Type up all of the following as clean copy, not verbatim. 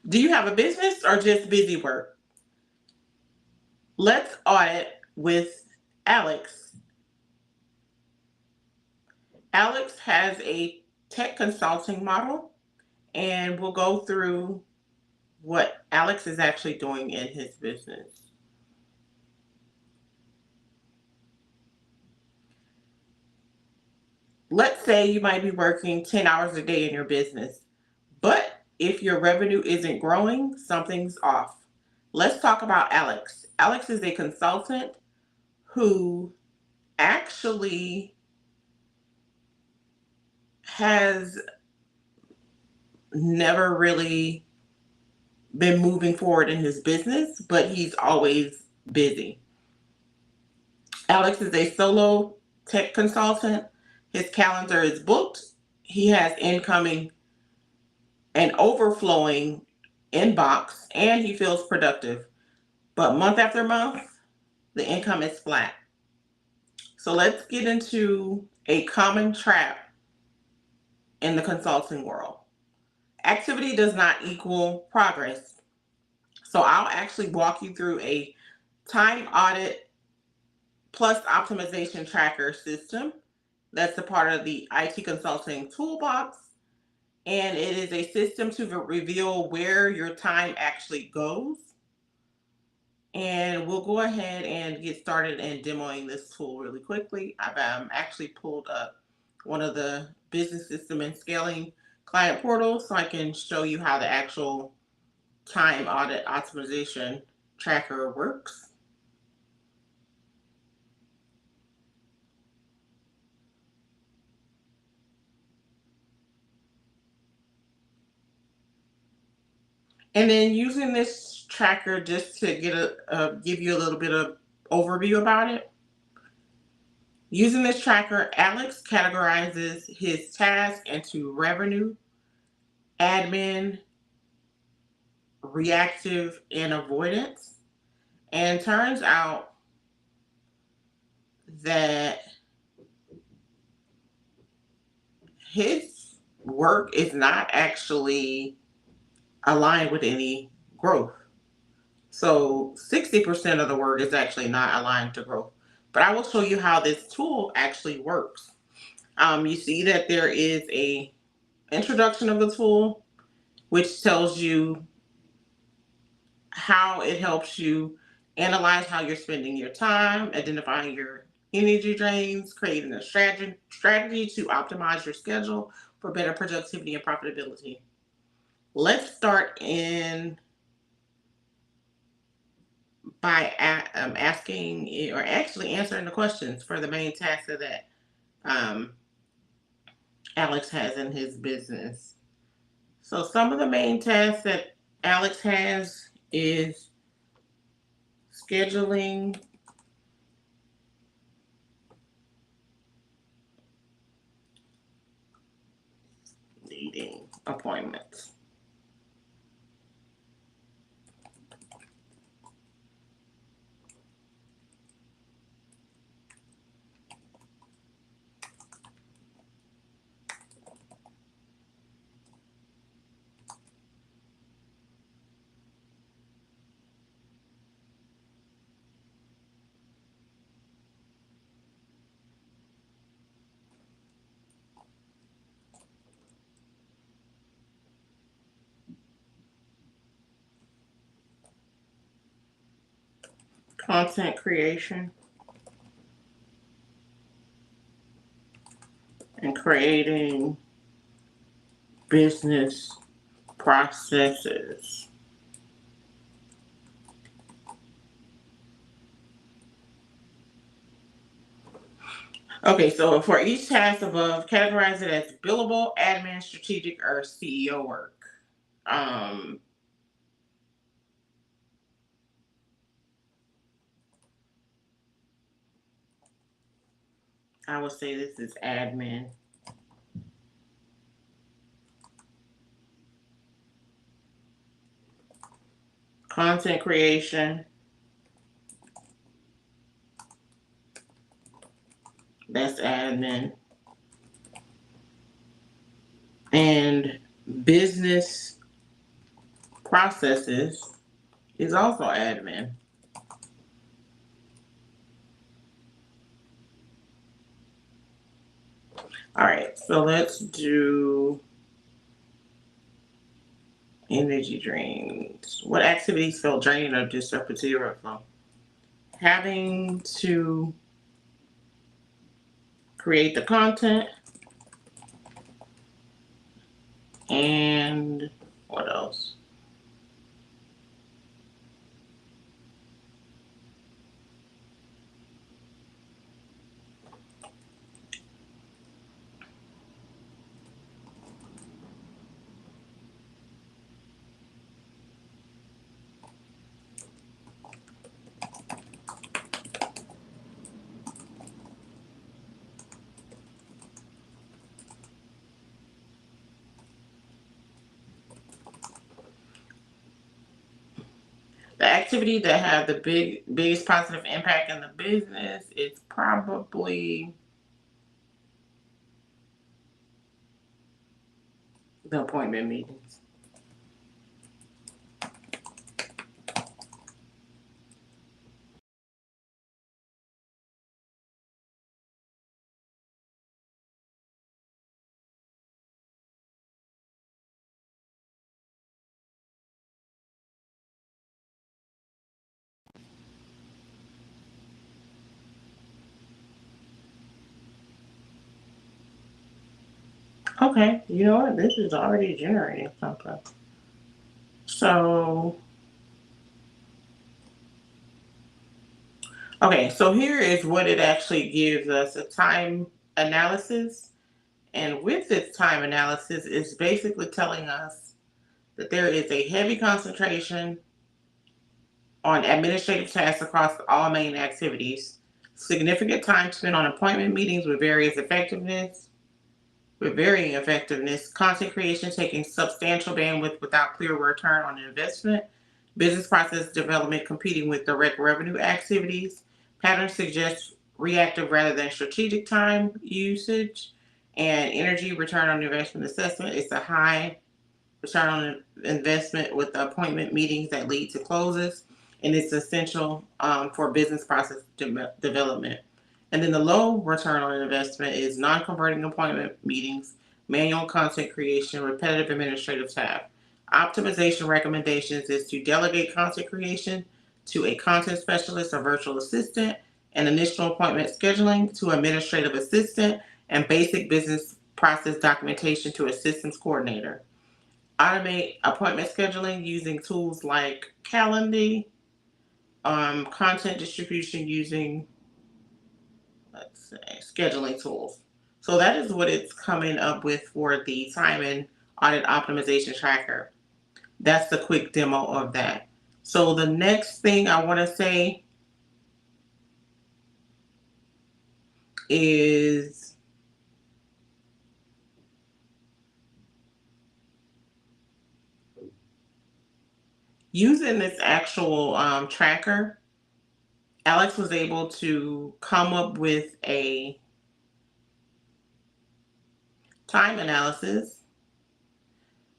Do you have a business or just busy work? Let's audit with Alex. Alex has a tech consulting model, and we'll go through what Alex is actually doing in his business. Let's say you might be working 10 hours a day in your business, but if your revenue isn't growing, something's off. Let's talk about Alex. Alex is a consultant who actually has never really been moving forward in his business, but he's always busy. Alex is a solo tech consultant. His calendar is booked. He has incoming and overflowing inbox, and he feels productive. But month after month, the income is flat. So let's get into a common trap in the consulting world. Activity does not equal progress. So I'll actually walk you through a time audit plus optimization tracker system that's a part of the IT consulting toolbox. And it is a system to reveal where your time actually goes. And we'll go ahead and get started in demoing this tool really quickly. I've actually pulled up one of the business system and scaling client portals so I can show you how the actual time audit optimization tracker works. And then using this tracker just to get give you a little bit of overview about it. Using this tracker, Alex categorizes his tasks into revenue, admin, reactive, and avoidance. And turns out that his work is not actually aligned with any growth. So 60% of the work is actually not aligned to growth. But I will show you how this tool actually works. You see that there is a introduction of the tool, which tells you how it helps you analyze how you're spending your time, identifying your energy drains, creating a strategy to optimize your schedule for better productivity and profitability. Let's start in by asking or actually answering the questions for the main task that um, Alex has in his business. So some of the main tasks that Alex has is scheduling, leading appointments. Content creation, and creating business processes. Okay, so for each task above, categorize it as billable, admin, strategic, or CEO work. Um, I would say this is admin. Content creation, that's admin. And business processes is also admin. All right, so let's do energy drains. What activities felt draining or disruptive to your workflow? Having to create the content, and what else? The activity that had the biggest positive impact in the business is probably the appointment meetings. Okay, you know what? This is already generating something. So, okay, so here is what it actually gives us, a time analysis. And with this time analysis, it's basically telling us that there is a heavy concentration on administrative tasks across all main activities, significant time spent on appointment meetings with varying effectiveness, content creation taking substantial bandwidth without clear return on investment, business process development competing with direct revenue activities, patterns suggest reactive rather than strategic time usage, and energy return on investment assessment. It's a high return on investment with the appointment meetings that lead to closes, and it's essential for business process development. And then the low return on investment is non-converting appointment meetings, manual content creation, repetitive administrative tasks. Optimization recommendations is to delegate content creation to a content specialist or virtual assistant, and initial appointment scheduling to administrative assistant, and basic business process documentation to a systems coordinator. Automate appointment scheduling using tools like Calendly, content distribution using, let's say, scheduling tools. So that is what it's coming up with for the Time and Audit Optimization Tracker. That's the quick demo of that. So the next thing I want to say is using this actual tracker. Alex was able to come up with a time analysis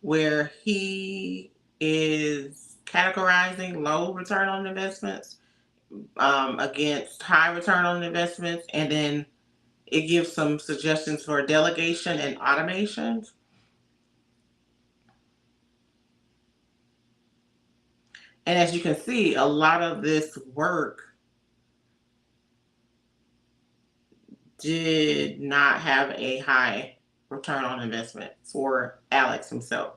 where he is categorizing low return on investments against high return on investments, and then it gives some suggestions for delegation and automations. And as you can see, a lot of this work did not have a high return on investment for Alex himself.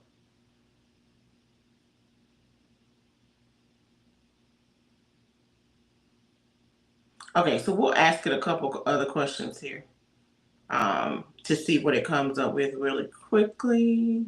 Okay, so we'll ask it a couple other questions here to see what it comes up with really quickly.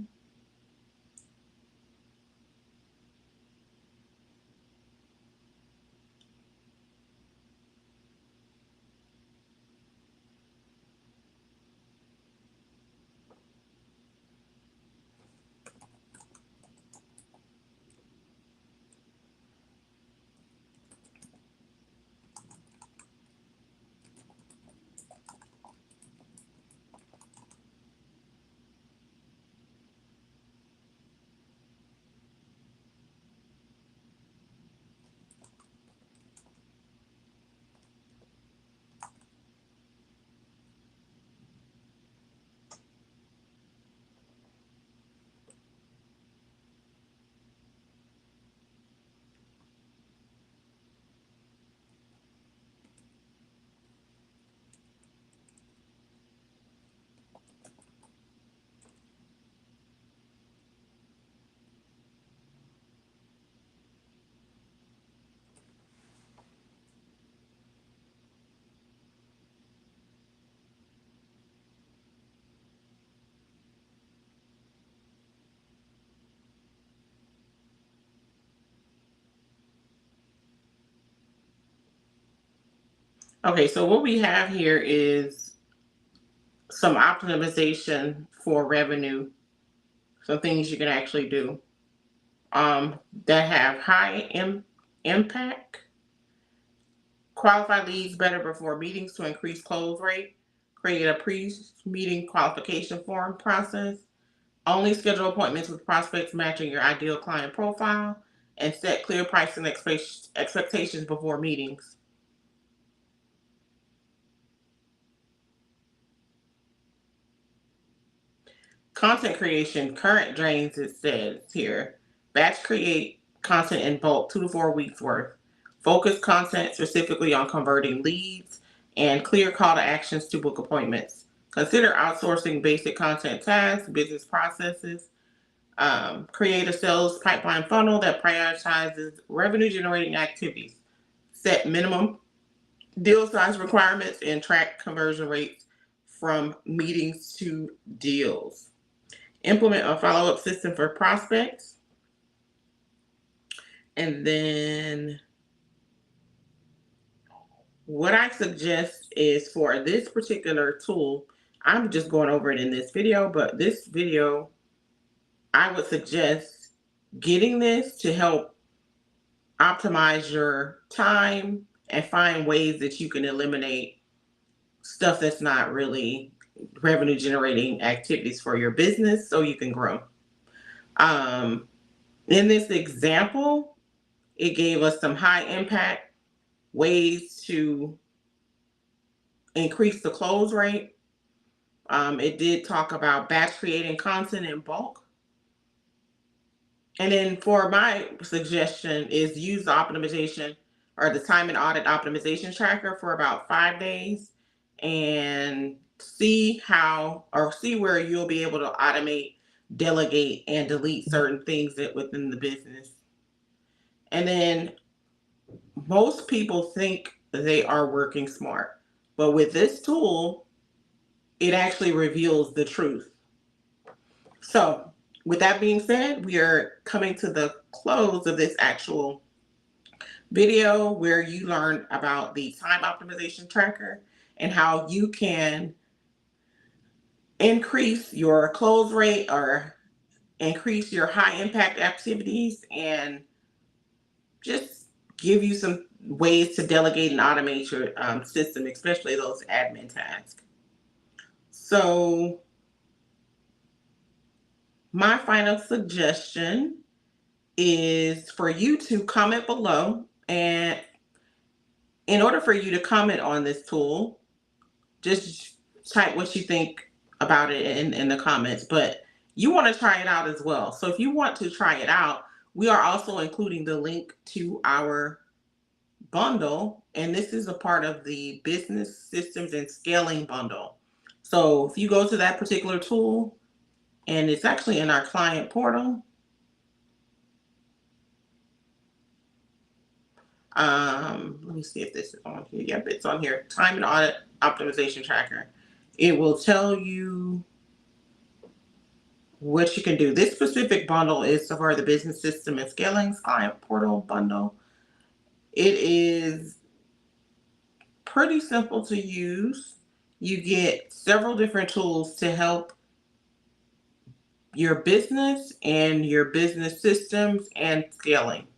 Okay, so what we have here is some optimization for revenue, some things you can actually do that have impact. Qualify leads better before meetings to increase close rate. Create a pre-meeting qualification form process. Only schedule appointments with prospects matching your ideal client profile. And set clear pricing expectations before meetings. Content creation, current drains, it says here. Batch create content in bulk, 2 to 4 weeks worth. Focus content specifically on converting leads and clear call to actions to book appointments. Consider outsourcing basic content tasks, business processes. Create a sales pipeline funnel that prioritizes revenue generating activities. Set minimum deal size requirements and track conversion rates from meetings to deals. Implement a follow-up system for prospects. And then what I suggest is for this particular tool, I'm just going over it in this video, but this video, I would suggest getting this to help optimize your time and find ways that you can eliminate stuff that's not really revenue generating activities for your business so you can grow. In this example, it gave us some high impact ways to increase the close rate. It did talk about batch creating content in bulk. And then for my suggestion is use the optimization or the Time and Audit Optimization Tracker for about 5 days and see where you'll be able to automate, delegate, and delete certain things within the business. And then most people think they are working smart, but with this tool, it actually reveals the truth. So, with that being said, we are coming to the close of this actual video where you learn about the time optimization tracker and how you can increase your close rate or increase your high impact activities and just give you some ways to delegate and automate your system, especially those admin tasks. So, my final suggestion is for you to comment below. And in order for you to comment on this tool, just type what you think about it in the comments. But you want to try it out as well. So if you want to try it out, we are also including the link to our bundle. And this is a part of the business systems and scaling bundle. So if you go to that particular tool, and it's actually in our client portal. Let me see if this is on here. Yep, it's on here. Time and Audit Optimization Tracker. It will tell you what you can do. This specific bundle is for the business system and scaling client portal bundle. It is pretty simple to use. You get several different tools to help your business and your business systems and scaling.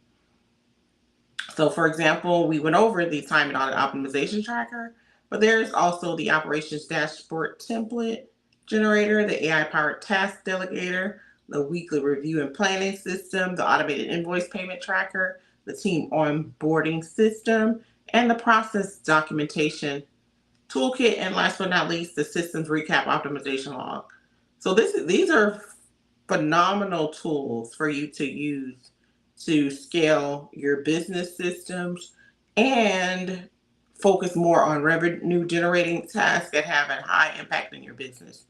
So for example, we went over the Time and Audit Optimization Tracker, but there's also the Operations Dashboard Template Generator, the AI-powered Task Delegator, the Weekly Review and Planning System, the Automated Invoice Payment Tracker, the Team Onboarding System, and the Process Documentation Toolkit, and last but not least, the Systems Recap Optimization Log. So these are phenomenal tools for you to use to scale your business systems and focus more on revenue generating tasks that have a high impact in your business.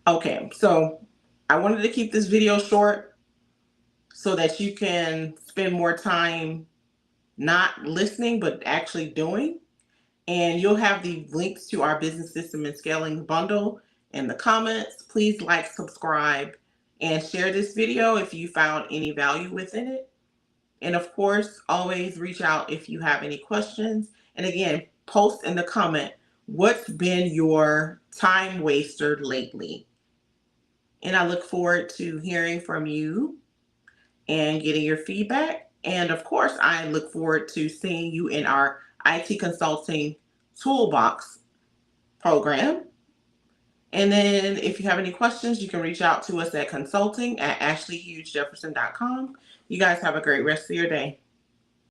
Okay, so I wanted to keep this video short so that you can spend more time not listening but actually doing. And you'll have the links to our business system and scaling bundle in the comments. Please like, subscribe, and share this video if you found any value within it. And of course, always reach out if you have any questions. And again, post in the comment, what's been your time waster lately? And I look forward to hearing from you and getting your feedback. And of course, I look forward to seeing you in our IT Consulting Toolbox program. And then if you have any questions, you can reach out to us at consulting@ashleyhughesjefferson.com. You guys have a great rest of your day.